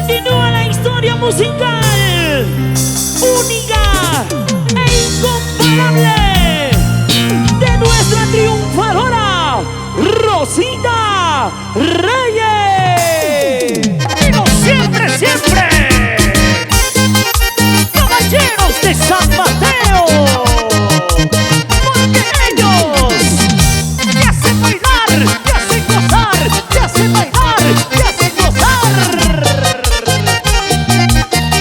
Continúa la historia musical única e incomparable de nuestra triunfadora Rosita Reyes. Pero siempre, siempre, caballeros de San Mateo, porque ellos te hacen bailar, te hacen gozar, te hacen bailar, te hacen gozar.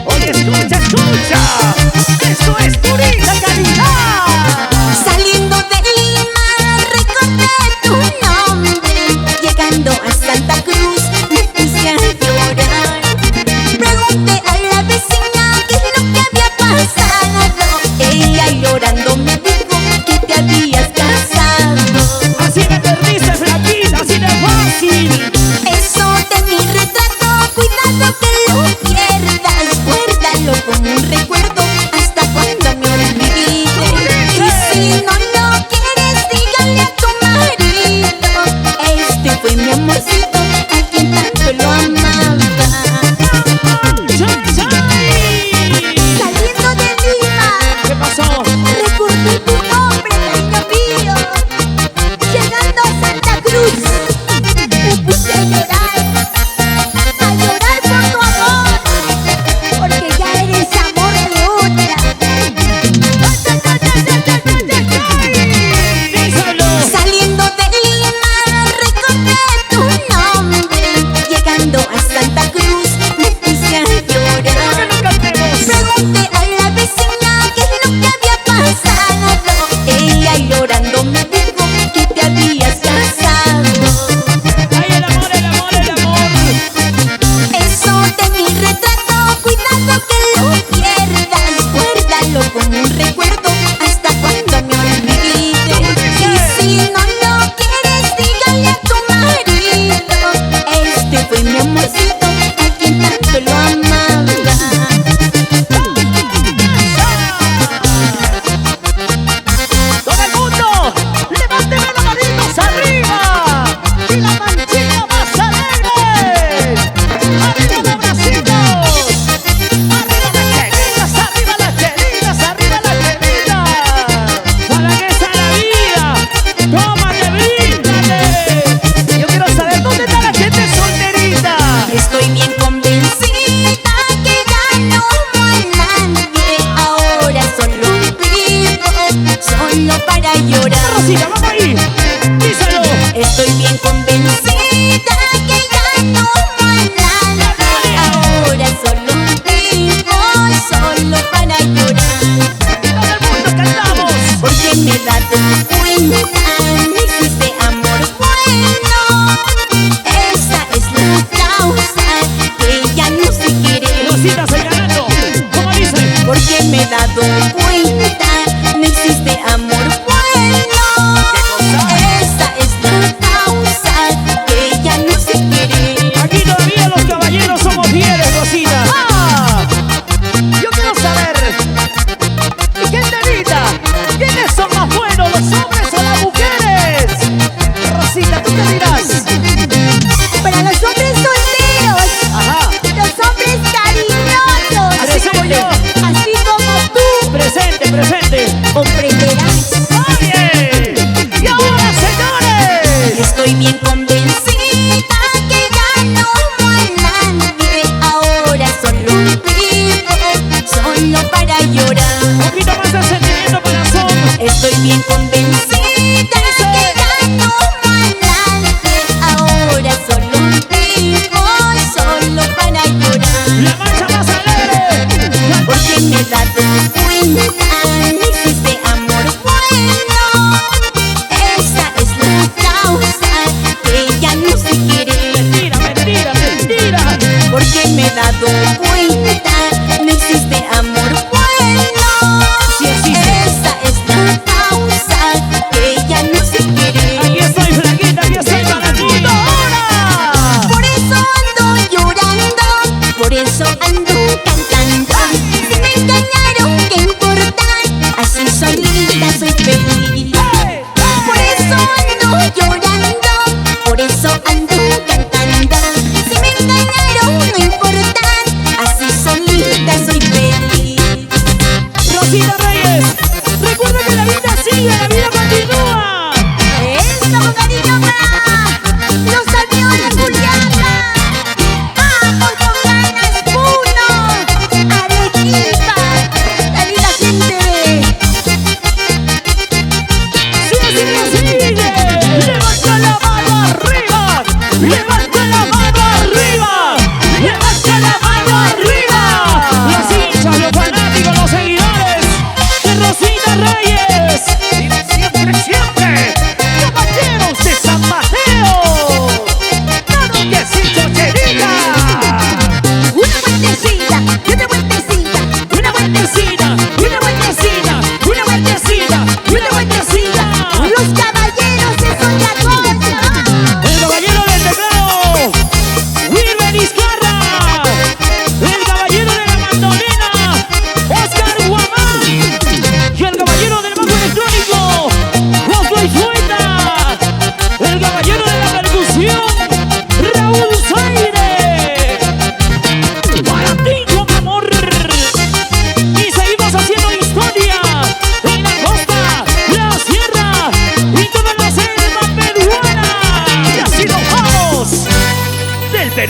Oye, escucha, escucha, esto es purita calidad. Saliendo de Lima recordé tu nombre, llegando a Santa Cruz me puse a llorar. Pregunté a la vecina qué es lo que había pasado. Ella llorando me dijo que te habías casado. Así me perdiste, flaquita, así de fácil. Eso de mi retrato, cuidado que lo pierdas, guárdalo como un recuerdo hasta cuando me olvide. Y si no lo quieres, dígale a tu marido, este fue mi amorcito, a quien tanto lo amaba. ¡Chay, chay! Saliendo de Lima, ¿Qué pasó? recordé tu nombre, cariño mío. Llegando a Santa Cruz, me puse a llorar por tu amor, porque ya eres amor de otra. ¡Díselo! Saliendo de Lima, recordé tu nombre, llegando a Santa Cruz, me puse a llorar. ¡Que no cantemos! Pregunté a la vecina qué es lo que había pasado. Ella llorando me dijo que te habías casado. ¡Ay, el amor, el amor, el amor! Eso de mi retrato, cuidado que lo pierdas, guárdalo como un recuerdo hasta cuando me olvide. Y si no lo quieres, dígale a tu marido, este fue mi amorcito, a quien tanto lo amaba. ¡Todo el mundo! ¡Levánteme las manitos arriba! ¡Y la manchita más alegre! ¡Arriba los bracitos! ¡Arriba las queridas! ¡Arriba las queridas! ¡Arriba las queridas! ¡Para que esa la vida! ¡Tómate, bríndate! Yo quiero saber dónde está la gente solterita. Estoy bien convencida que ya no hay nadie, ahora solo vivo, solo para llorar. Rosita, vamos ahí. Díselo. Estoy bien convencida que ya no hay nadie, ahora solo vivo, solo para llorar. Todo el mundo cantamos. Porque me he dado cuenta, me hiciste amor bueno. Esa es la causa que ya no se quiere. Rosita, soy ganando. ¿Cómo dice? Porque me he dado cuenta, me hiciste amor bueno. Esa es la causa que ya no se quiere. Aquí todavía los caballeros somos fieles, Rosita. Yo quiero saber, genterita, ¿quiénes son más buenos, los hombres o las mujeres? Rosita, tú te dirás. Para los hombres solteros, Ajá, los hombres cariñosos, así como yo. así como tú, Presente, presente. comprenderás. Oye, y ahora, señores. Estoy bien convencida que ya no hay nadie, ahora solo vivo, solo para llorar. Un poquito más de sentimiento, corazón. Estoy bien convencida que ya no hay nadie,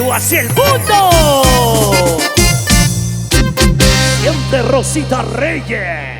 Perú hacia el mundo. Siempre Rosita Reyes.